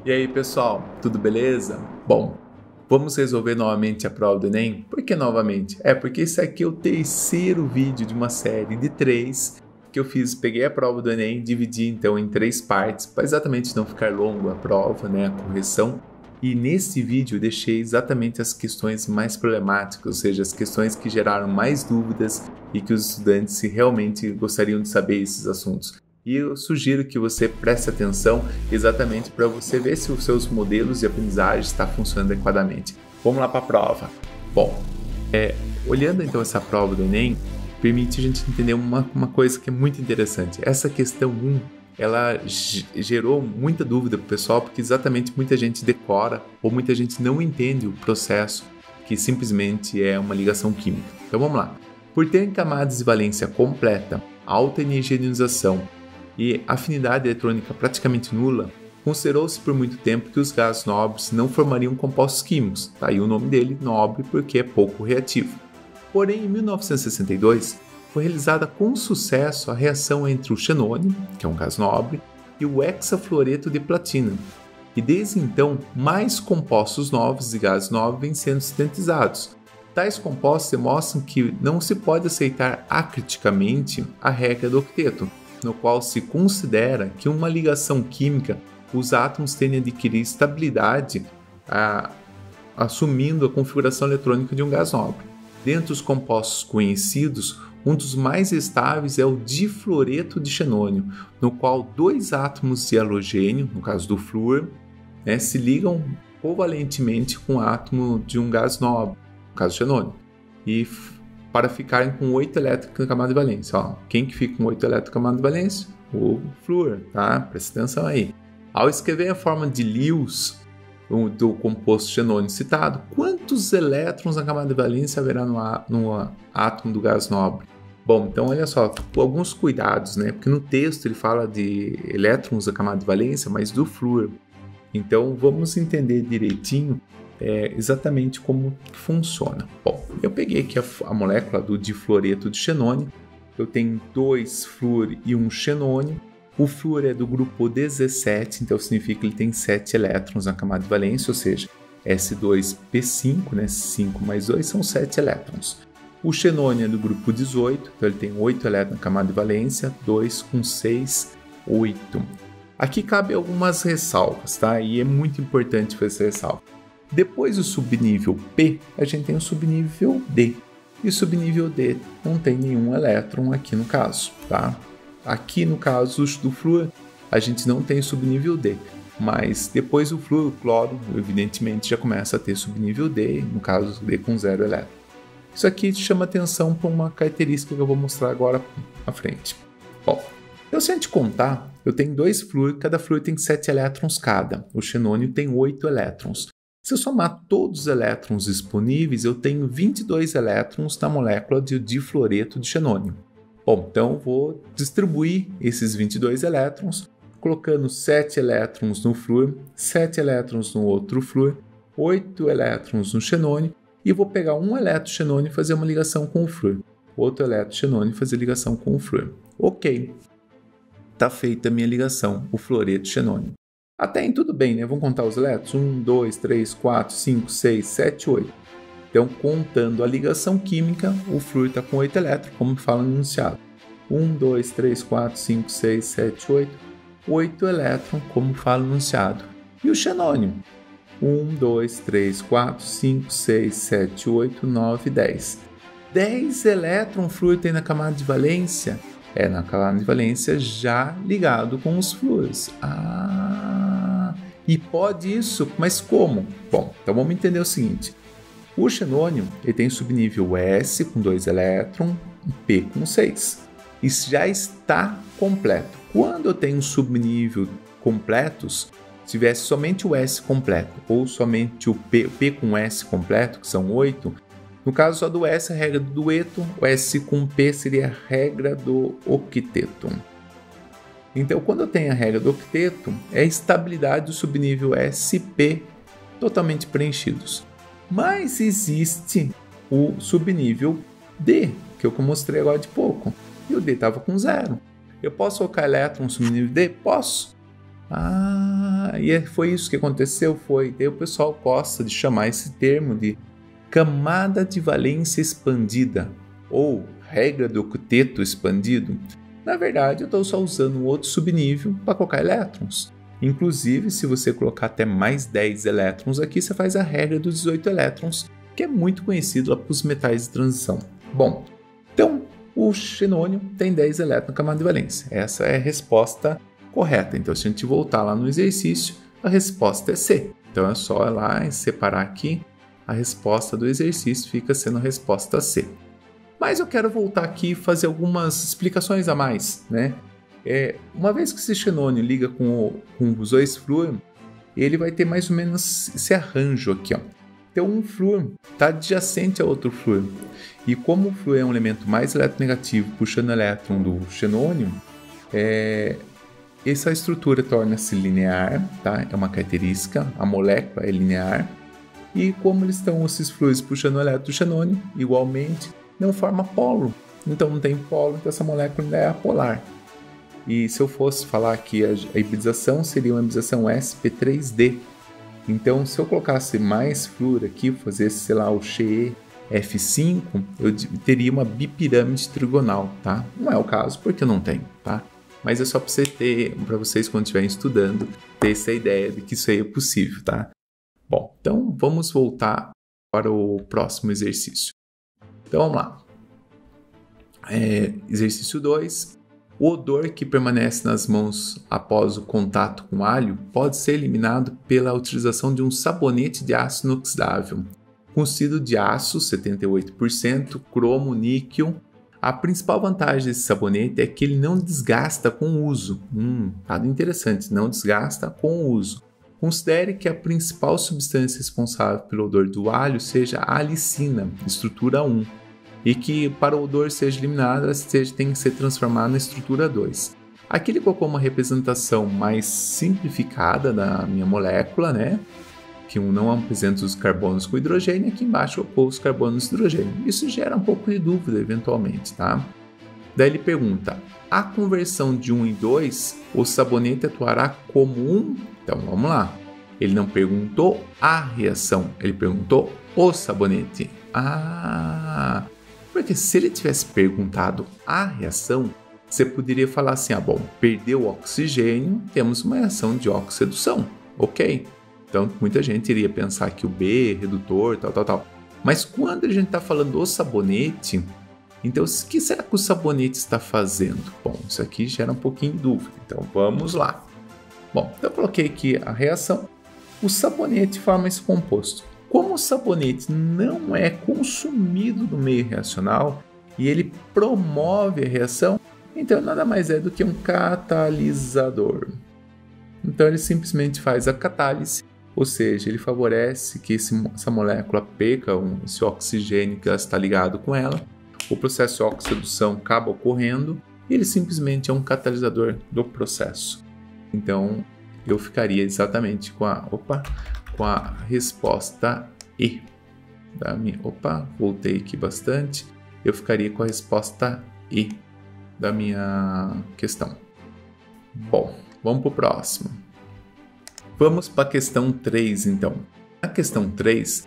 E aí, pessoal, tudo beleza? Bom, vamos resolver novamente a prova do Enem? Por que novamente? Porque esse aqui é o terceiro vídeo de uma série de 3 que eu fiz. Peguei a prova do Enem, dividi então em 3 partes, para exatamente não ficar longo a prova, né, a correção. E nesse vídeo eu deixei exatamente as questões mais problemáticas, ou seja, as questões que geraram mais dúvidas e que os estudantes realmente gostariam de saber esses assuntos. E eu sugiro que você preste atenção exatamente para você ver se os seus modelos de aprendizagem estão funcionando adequadamente. Vamos lá para a prova. Bom, olhando então essa prova do Enem, permite a gente entender uma coisa que é muito interessante. Essa questão 1, ela gerou muita dúvida para o pessoal, porque exatamente muita gente decora ou muita gente não entende o processo, que simplesmente é uma ligação química. Então vamos lá. Por ter camadas de valência completa, alta energia de ionização e afinidade eletrônica praticamente nula, considerou-se por muito tempo que os gases nobres não formariam compostos químicos. Tá aí o nome dele, nobre, porque é pouco reativo. Porém, em 1962, foi realizada com sucesso a reação entre o xenônio, que é um gás nobre, e o hexafluoreto de platina. E desde então, mais compostos novos de gases nobres vêm sendo sintetizados. Tais compostos demonstram que não se pode aceitar acriticamente a regra do octeto, no qual se considera que uma ligação química os átomos tendem a adquirir estabilidade assumindo a configuração eletrônica de um gás nobre. Dentre os compostos conhecidos, um dos mais estáveis é o difluoreto de xenônio, no qual 2 átomos de halogênio, no caso do flúor, se ligam covalentemente com o átomo de um gás nobre, no caso do xenônio, e para ficarem com 8 elétrons na camada de valência. Quem que fica com 8 elétrons na camada de valência? O flúor, tá? Presta atenção aí. Ao escrever a forma de Lewis do composto xenônio citado, quantos elétrons na camada de valência haverá no átomo do gás nobre? Bom, então olha só, alguns cuidados, né? Porque no texto ele fala de elétrons da camada de valência, mas do flúor. Então vamos entender direitinho exatamente como funciona. Bom, eu peguei aqui a molécula do difluoreto de xenônio. Eu tenho 2 flúor e 1 xenônio. O flúor é do grupo 17, então significa que ele tem 7 elétrons na camada de valência, ou seja, S2P5, né? 5 mais 2 são 7 elétrons. O xenônio é do grupo 18, então ele tem 8 elétrons na camada de valência, 2 com 6, 8. Aqui cabe algumas ressalvas, tá? E é muito importante fazer essa ressalva. Depois do subnível P, a gente tem o subnível D. E o subnível D não tem nenhum elétron aqui no caso, tá? Aqui no caso do flúor, a gente não tem subnível D. Mas depois do flúor, o cloro, evidentemente, já começa a ter subnível D, no caso D com 0 elétron. Isso aqui chama atenção para uma característica que eu vou mostrar agora à frente. Bom, então se a gente contar, eu tenho 2 flúor, cada flúor tem 7 elétrons cada. O xenônio tem 8 elétrons. Se eu somar todos os elétrons disponíveis, eu tenho 22 elétrons na molécula de difluoreto de xenônio. Bom, então eu vou distribuir esses 22 elétrons, colocando 7 elétrons no flúor, 7 elétrons no outro flúor, 8 elétrons no xenônio, e vou pegar um elétron xenônio e fazer uma ligação com o flúor. Outro elétron xenônio e fazer ligação com o flúor. Ok, está feita a minha ligação, o fluoreto xenônio. Até aí tudo bem, né? Vamos contar os elétrons? 1, 2, 3, 4, 5, 6, 7, 8. Então, contando a ligação química, o flúor está com 8 elétrons, como fala no enunciado. 1, 2, 3, 4, 5, 6, 7, 8. 8 elétrons, como fala no enunciado. E o xenônio? 1, 2, 3, 4, 5, 6, 7, 8, 9, 10. 10 elétrons o flúor tem na camada de valência? Na camada de valência já ligado com os flúores. E pode isso, mas como? Bom, então vamos entender o seguinte. O xenônio ele tem subnível S com 2 elétrons, P com 6. Isso já está completo. Quando eu tenho subnível completos, se tivesse somente o S completo ou somente o P com S completo, que são 8, no caso só do S, a regra do dueto, o S com P seria a regra do octeto. Então, quando eu tenho a regra do octeto, é a estabilidade do subnível SP totalmente preenchidos. Mas existe o subnível D, que eu mostrei agora de pouco, e o D estava com 0. Eu posso colocar elétron no subnível D? Posso. Foi isso que aconteceu, Daí o pessoal gosta de chamar esse termo de camada de valência expandida, ou regra do octeto expandido. Na verdade, eu estou só usando um outro subnível para colocar elétrons. Inclusive, se você colocar até mais 10 elétrons aqui, você faz a regra dos 18 elétrons, que é muito conhecido lá para os metais de transição. Bom, então o xenônio tem 10 elétrons na camada de valência. Essa é a resposta correta. Então, se a gente voltar lá no exercício, a resposta é C. Então, é só ir lá e separar aqui. A resposta do exercício fica sendo a resposta C. Mas eu quero voltar aqui e fazer algumas explicações a mais, né? Uma vez que esse xenônio liga com os dois flúor, ele vai ter mais ou menos esse arranjo aqui, ó. Então, um flúor está adjacente a outro flúor. E como o flúor é um elemento mais eletronegativo, puxando elétron do xenônio, essa estrutura torna-se linear, tá? É uma característica, a molécula é linear. E como eles estão, esses flúores puxando o elétron do xenônio, igualmente, não forma polo. Então não tem polo, então essa molécula ainda é apolar. E se eu fosse falar que a hibridação seria uma hibridação sp3d. Então se eu colocasse mais flúor aqui, fazesse, sei lá, o XeF5, eu teria uma bipirâmide trigonal, tá? Não é o caso, porque eu não tenho, tá? Mas é só para vocês, quando estiverem estudando, ter essa ideia de que isso aí é possível, tá? Bom, então vamos voltar para o próximo exercício. Então vamos lá. Exercício 2. O odor que permanece nas mãos após o contato com alho pode ser eliminado pela utilização de um sabonete de aço inoxidável, constituído de aço, 78%, cromo, níquel. A principal vantagem desse sabonete é que ele não desgasta com o uso. Dado interessante, não desgasta com o uso. Considere que a principal substância responsável pelo odor do alho seja a alicina, estrutura 1, e que para o odor seja eliminado, ela tem que ser transformada na estrutura 2. Aqui ele colocou uma representação mais simplificada da minha molécula, né? Que não apresenta os carbonos com hidrogênio, e aqui embaixo colocou os carbonos de hidrogênio. Isso gera um pouco de dúvida, eventualmente, tá? Daí ele pergunta, a conversão de 1 em 2, o sabonete atuará como 1? Então, vamos lá. Ele não perguntou a reação, ele perguntou o sabonete. Porque se ele tivesse perguntado a reação, você poderia falar assim, perdeu o oxigênio, temos uma reação de oxidação, ok? Então, muita gente iria pensar que o B, redutor, tal. Mas quando a gente está falando do sabonete, então, o que será que o sabonete está fazendo? Bom, isso aqui gera um pouquinho de dúvida, então vamos lá. Bom, eu coloquei aqui a reação. O sabonete forma esse composto. Como o sabonete não é consumido no meio reacional e ele promove a reação, então nada mais é do que um catalisador. Então ele simplesmente faz a catálise, ou seja, ele favorece que essa molécula perca esse oxigênio que está ligado com ela. O processo de oxidação acaba ocorrendo e ele simplesmente é um catalisador do processo. Então eu ficaria exatamente com a resposta E. Voltei aqui bastante. Eu ficaria com a resposta E da minha questão. Bom, vamos para o próximo. Vamos para a questão 3, então. Na questão 3,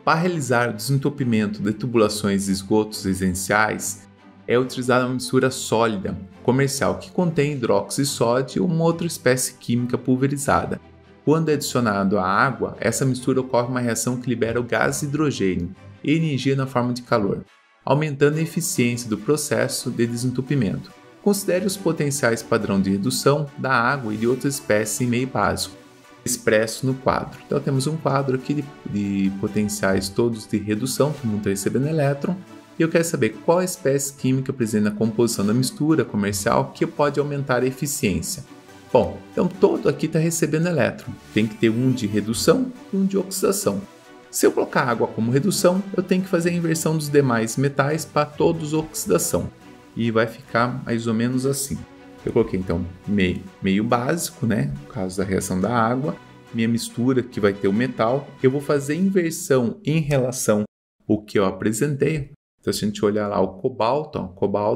para realizar o desentupimento de tubulações de esgotos residenciais, é utilizada uma mistura sólida comercial que contém hidróxido de sódio ou uma outra espécie química pulverizada. Quando é adicionado à água, essa mistura ocorre uma reação que libera o gás hidrogênio e energia na forma de calor, aumentando a eficiência do processo de desentupimento. Considere os potenciais padrão de redução da água e de outras espécies em meio básico, expresso no quadro. Então temos um quadro aqui de potenciais todos de redução, todo mundo está recebendo elétron, e eu quero saber qual espécie química presente na composição da mistura comercial que pode aumentar a eficiência. Bom, então todo aqui está recebendo elétron, tem que ter um de redução e um de oxidação. Se eu colocar água como redução, eu tenho que fazer a inversão dos demais metais para todos oxidação, e vai ficar mais ou menos assim. Eu coloquei então meio básico, né? No caso da reação da água, minha mistura que vai ter o metal, eu vou fazer inversão em relação ao que eu apresentei. Então, se a gente olhar lá o cobalto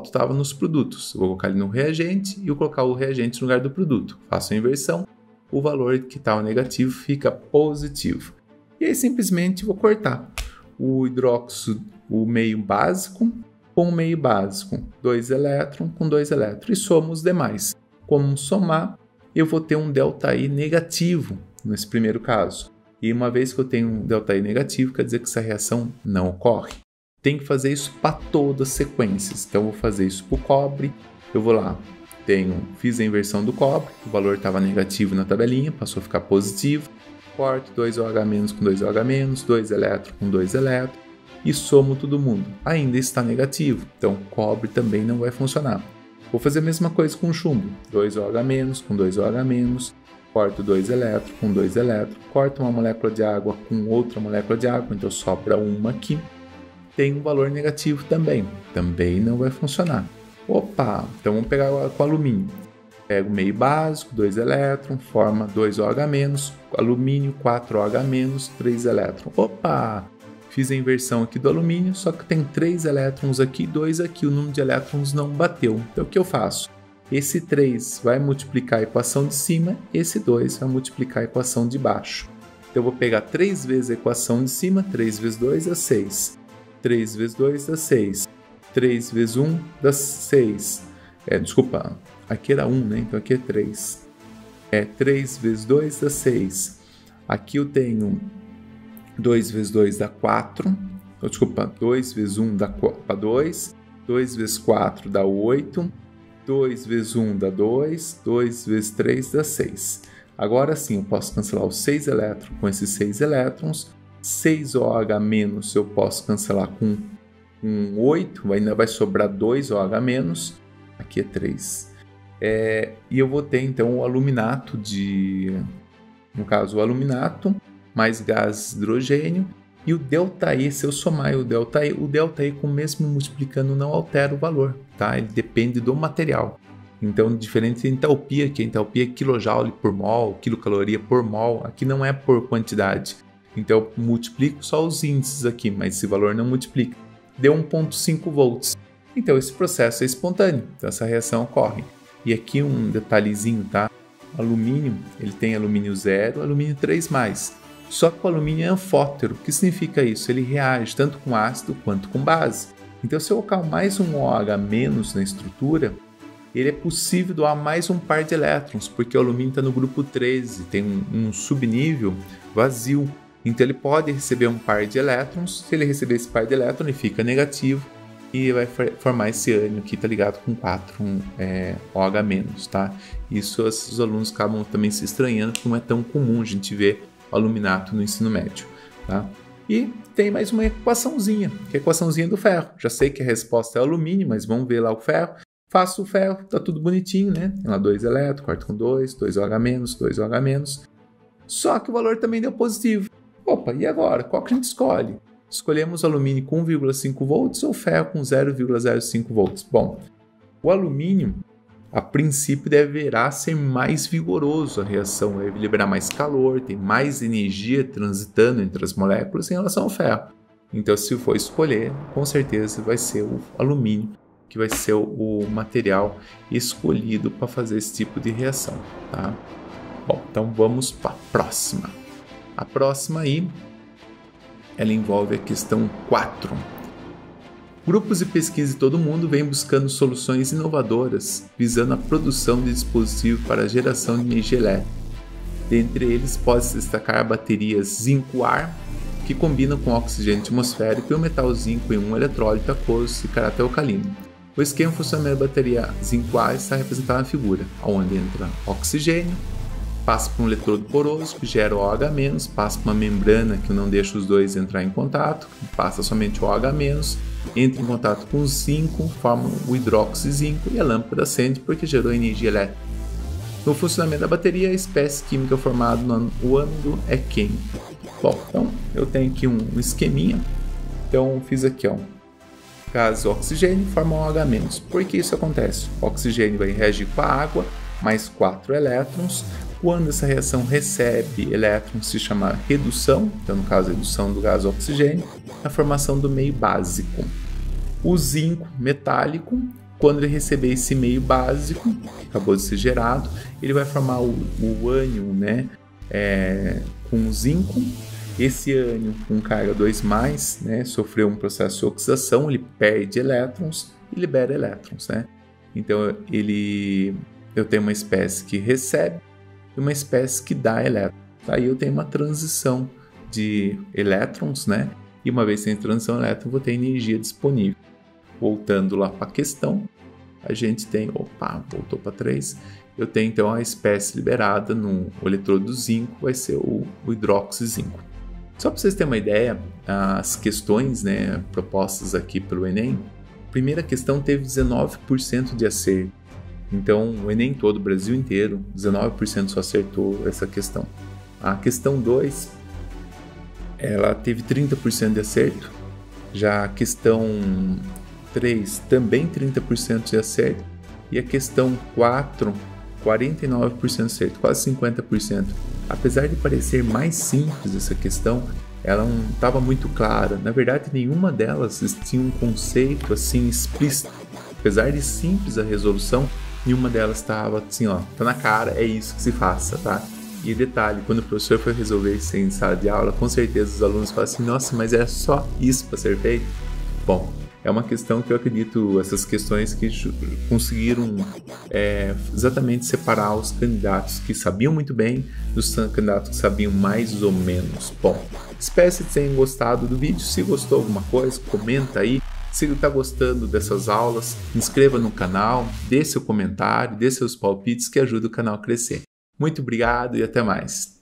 estava nos produtos. Eu vou colocar ele no reagente e eu vou colocar o reagente no lugar do produto. Faço a inversão, o valor que estava negativo fica positivo. E aí simplesmente vou cortar o hidróxido, o meio básico com o meio básico, 2 elétrons com 2 elétrons, e somo os demais. Como somar, eu vou ter um ΔI negativo nesse primeiro caso. E uma vez que eu tenho um ΔI negativo, quer dizer que essa reação não ocorre. Tem que fazer isso para todas as sequências. Então eu vou fazer isso para o cobre, eu vou lá, fiz a inversão do cobre, o valor estava negativo na tabelinha, passou a ficar positivo, corto 2OH- com 2OH-, 2 elétrons com 2 elétrons, e somo todo mundo. Ainda está negativo, então cobre também não vai funcionar. Vou fazer a mesma coisa com chumbo, 2OH- com 2OH-, corto 2 elétrons com 2 elétrons, corto uma molécula de água com outra molécula de água, então sobra uma aqui, tem um valor negativo também não vai funcionar. Opa, então vamos pegar com alumínio. Pego o meio básico, 2 elétrons, forma 2OH-, alumínio 4OH-, 3 elétrons. Opa, fiz a inversão aqui do alumínio, só que tem 3 elétrons aqui, 2 aqui, o número de elétrons não bateu. Então o que eu faço? Esse 3 vai multiplicar a equação de cima, esse 2 vai multiplicar a equação de baixo. Então eu vou pegar 3 vezes a equação de cima, 3 vezes 2 dá 6. 3 vezes 2 dá 6. 3 vezes 1 dá 6. Desculpa, aqui era 1, né? Então aqui é 3. 3 vezes 2 dá 6. Aqui eu tenho 2 vezes 2 dá 4. Desculpa, 2 vezes 1 dá 2. 2 vezes 4 dá 8. 2 vezes 1 dá 2. 2 vezes 3 dá 6. Agora sim, eu posso cancelar os 6 elétrons com esses 6 elétrons. 6OH- eu posso cancelar com 8, ainda vai sobrar 2OH-, aqui é 3. E eu vou ter então o aluminato no caso o aluminato, mais gás hidrogênio, e o ΔI, se eu somar o ΔI com o mesmo multiplicando não altera o valor, tá? Ele depende do material. Então, diferente da entalpia, que a entalpia é kJ por mol, quilocaloria por mol, aqui não é por quantidade. Então eu multiplico só os índices aqui, mas esse valor não multiplica. Deu 1,5 volts. Então esse processo é espontâneo, então essa reação ocorre. E aqui um detalhezinho, tá? O alumínio, ele tem alumínio 0, alumínio 3+. Só que o alumínio é anfótero. O que significa isso? Ele reage tanto com ácido quanto com base. Então se eu colocar mais um OH- na estrutura, ele é possível doar mais um par de elétrons, porque o alumínio está no grupo 13, tem um subnível vazio. Então ele pode receber um par de elétrons, se ele receber esse par de elétrons ele fica negativo e vai formar esse ânion aqui, tá ligado com 4 OH-, tá? Isso os alunos acabam também se estranhando, porque não é tão comum a gente ver aluminato no ensino médio, tá? E tem mais uma equaçãozinha, que é a equaçãozinha do ferro. Já sei que a resposta é alumínio, mas vamos ver lá o ferro. Faço o ferro, tá tudo bonitinho, né? Tem lá 2 elétrons, corto com 2, 2OH-, 2OH-. Só que o valor também deu positivo. Opa, e agora? Qual que a gente escolhe? Escolhemos alumínio com 1,5 volts ou ferro com 0,05 volts? Bom, o alumínio, a princípio, deverá ser mais vigoroso a reação, deve liberar mais calor, tem mais energia transitando entre as moléculas em relação ao ferro. Então, se for escolher, com certeza vai ser o alumínio, que vai ser o material escolhido para fazer esse tipo de reação, tá? Bom, então vamos para a próxima. A próxima aí, ela envolve a questão 4. Grupos de pesquisa de todo o mundo vêm buscando soluções inovadoras, visando a produção de dispositivos para a geração de energia elétrica. Dentre eles, pode-se destacar baterias zinco-ar, que combinam com oxigênio atmosférico e o metal zinco em um eletrólito aquoso de caráter alcalino. O esquema de funcionamento da bateria zinco-ar está representado na figura, onde entra oxigênio, passa por um eletrodo poroso que gera OH-, passa por uma membrana que não deixa os dois entrar em contato, passa somente o OH-, entra em contato com o zinco, forma o hidroxizinco e a lâmpada acende porque gerou energia elétrica. No funcionamento da bateria, a espécie química formada no ânodo é quente. Bom, então eu tenho aqui um esqueminha. Então fiz aqui, ó, gás oxigênio forma um OH-. Por que isso acontece? O oxigênio vai reagir com a água, mais 4 elétrons. Quando essa reação recebe elétrons, se chama redução, então no caso a redução do gás oxigênio, a formação do meio básico. O zinco metálico Quando ele receber esse meio básico, acabou de ser gerado, ele vai formar o ânion, né, com zinco. Esse ânion com carga 2+, né, sofreu um processo de oxidação, ele perde elétrons e libera elétrons, né? Então eu tenho uma espécie que recebe e uma espécie que dá elétrons. Aí eu tenho uma transição de elétrons, né? E uma vez sem transição de elétrons, vou ter energia disponível. Voltando lá para a questão, a gente tem, voltou para 3, eu tenho então a espécie liberada no eletrodo do zinco, vai ser o hidróxizinco. Só para vocês terem uma ideia, as questões, né, propostas aqui pelo Enem, a primeira questão teve 19% de acerto. Então, o Enem todo, o Brasil inteiro, 19% só acertou essa questão. A questão 2, ela teve 30% de acerto. Já a questão 3, também 30% de acerto. E a questão 4, 49% de acerto, quase 50%. Apesar de parecer mais simples essa questão, ela não estava muito clara. Na verdade, nenhuma delas tinha um conceito assim explícito. Apesar de simples a resolução, nenhuma delas estava assim, tá na cara, é isso que se faça, tá? E detalhe, quando o professor foi resolver isso em sala de aula, com certeza os alunos falam assim, nossa, mas era só isso para ser feito? Bom, é uma questão que eu acredito, essas questões que conseguiram exatamente separar os candidatos que sabiam muito bem dos candidatos que sabiam mais ou menos. Bom, espero que vocês tenham gostado do vídeo. Se gostou alguma coisa, comenta aí. Se está gostando dessas aulas, inscreva no canal, dê seu comentário, dê seus palpites que ajuda o canal a crescer. Muito obrigado e até mais.